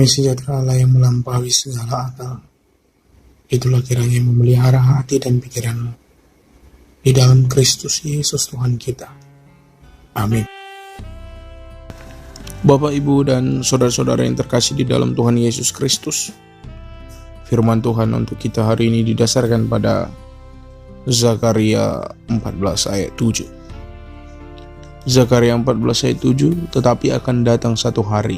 Damai sejahtera Allah yang melampaui segala akal, itulah kiranya yang memelihara hati dan pikiranmu di dalam Kristus Yesus Tuhan kita. Amin. Bapak, Ibu, dan saudara-saudara yang terkasih di dalam Tuhan Yesus Kristus, firman Tuhan untuk kita hari ini didasarkan pada Zakaria 14 ayat 7. Zakaria 14 ayat 7, tetapi akan datang satu hari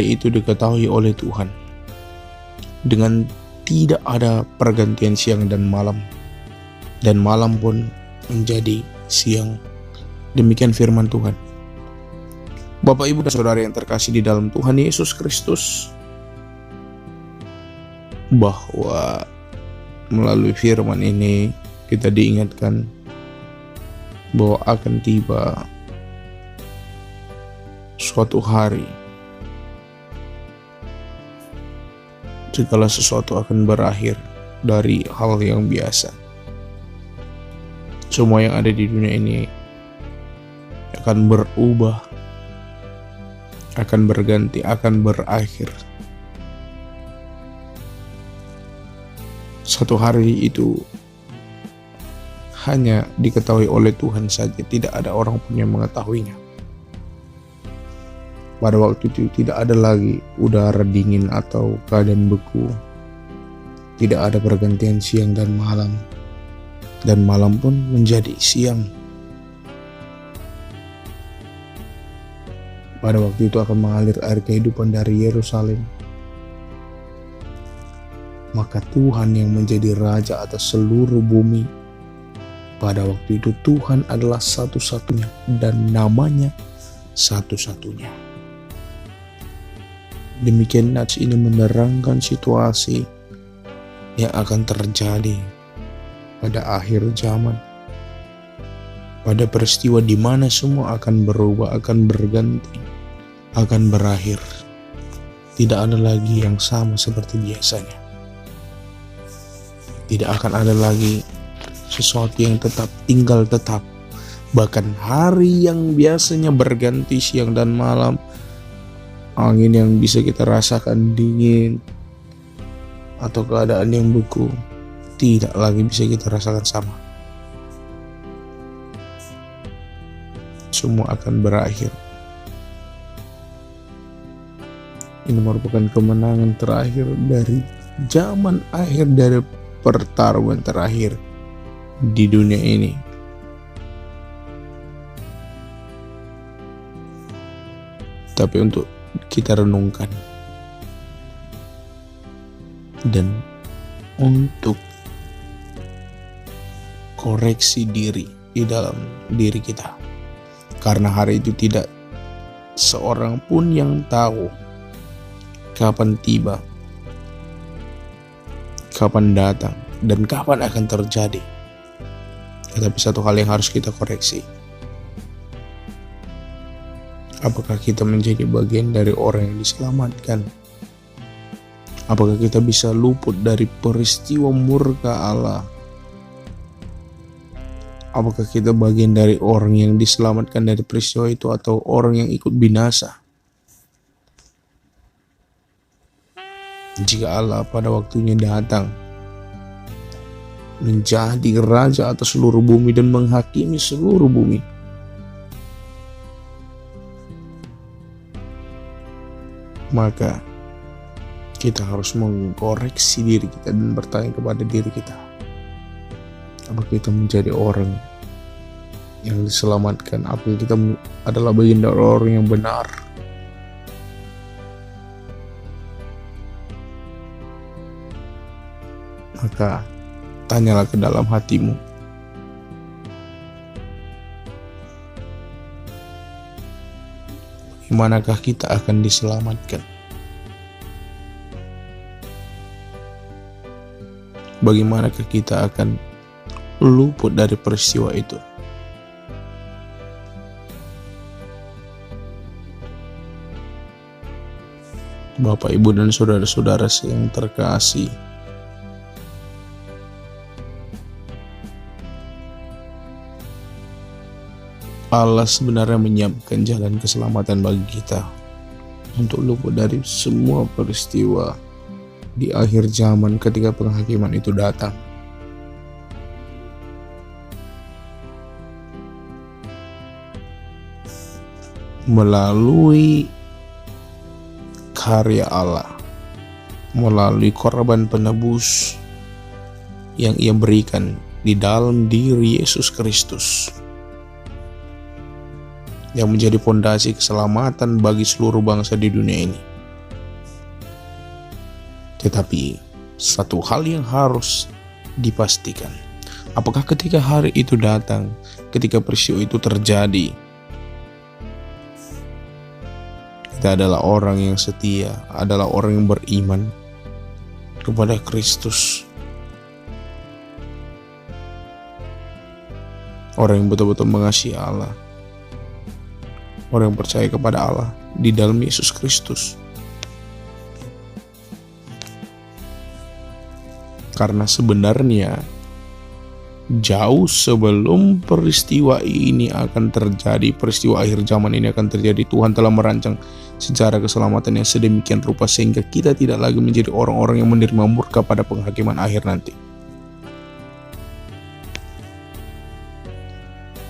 itu diketahui oleh Tuhan, dengan tidak ada pergantian siang dan malam pun menjadi siang. Demikian firman Tuhan. Bapak, Ibu, dan saudara yang terkasih di dalam Tuhan Yesus Kristus, bahwa melalui firman ini kita diingatkan bahwa akan tiba suatu hari segala sesuatu akan berakhir dari hal yang biasa. Semua yang ada di dunia ini akan berubah, akan berganti, akan berakhir. Satu hari itu hanya diketahui oleh Tuhan saja, tidak ada orang pun yang mengetahuinya. Pada waktu itu tidak ada lagi udara dingin atau keadaan beku. Tidak ada pergantian siang dan malam pun menjadi siang. Pada waktu itu akan mengalir air kehidupan dari Yerusalem. Maka Tuhan yang menjadi raja atas seluruh bumi, pada waktu itu Tuhan adalah satu-satunya dan namanya satu-satunya. Demikian nats ini menerangkan situasi yang akan terjadi pada akhir zaman. Pada peristiwa di mana semua akan berubah, akan berganti, akan berakhir. Tidak ada lagi yang sama seperti biasanya. Tidak akan ada lagi sesuatu yang tinggal tetap. Bahkan hari yang biasanya berganti siang dan malam, angin yang bisa kita rasakan dingin, atau keadaan yang beku, tidak lagi bisa kita rasakan sama. Semua akan berakhir. Ini merupakan kemenangan terakhir dari zaman akhir, dari pertarungan terakhir di dunia ini. Tapi untuk kita renungkan dan untuk koreksi diri di dalam diri kita, karena hari itu tidak seorang pun yang tahu kapan tiba, kapan datang, dan kapan akan terjadi. Tetapi satu hal yang harus kita koreksi, apakah kita menjadi bagian dari orang yang diselamatkan? Apakah kita bisa luput dari peristiwa murka Allah? Apakah kita bagian dari orang yang diselamatkan dari peristiwa itu, atau orang yang ikut binasa? Jika Allah pada waktunya datang menjadi raja atas seluruh bumi dan menghakimi seluruh bumi, maka kita harus mengkoreksi diri kita dan bertanya kepada diri kita, apakah kita menjadi orang yang diselamatkan? Apakah kita adalah bagian dari orang yang benar? Maka tanyalah ke dalam hatimu, bagaimanakah kita akan diselamatkan? Bagaimanakah kita akan luput dari peristiwa itu? Bapak, Ibu, dan saudara-saudara yang terkasih, Allah sebenarnya menyiapkan jalan keselamatan bagi kita untuk luput dari semua peristiwa di akhir zaman ketika penghakiman itu datang. Melalui karya Allah, melalui korban penebus yang Ia berikan di dalam diri Yesus Kristus, yang menjadi fondasi keselamatan bagi seluruh bangsa di dunia ini. Tetapi satu hal yang harus dipastikan, apakah ketika hari itu datang, ketika peristiwa itu terjadi, kita adalah orang yang setia, adalah orang yang beriman kepada Kristus, orang yang betul-betul mengasihi Allah, orang yang percaya kepada Allah di dalam Yesus Kristus. Karena sebenarnya jauh sebelum peristiwa ini akan terjadi, peristiwa akhir zaman ini akan terjadi, Tuhan telah merancang secara keselamatan yang sedemikian rupa sehingga kita tidak lagi menjadi orang-orang yang menerima murka pada penghakiman akhir nanti.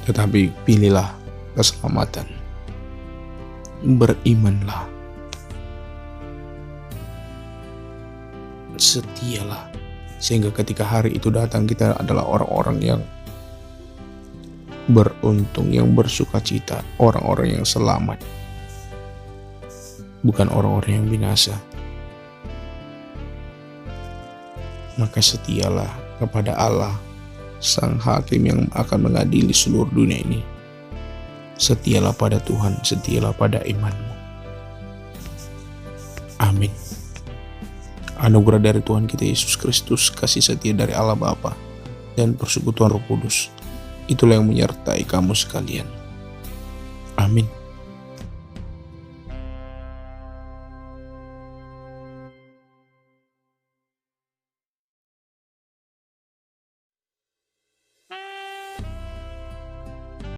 Tetapi pilihlah keselamatan, berimanlah, setialah, sehingga ketika hari itu datang kita adalah orang-orang yang beruntung, yang bersukacita, orang-orang yang selamat, bukan orang-orang yang binasa. Maka setialah kepada Allah, Sang Hakim yang akan mengadili seluruh dunia ini. Setialah pada Tuhan, setialah pada imanmu. Amin. Anugerah dari Tuhan kita Yesus Kristus, kasih setia dari Allah Bapa, dan persekutuan Roh Kudus, itulah yang menyertai kamu sekalian. Amin.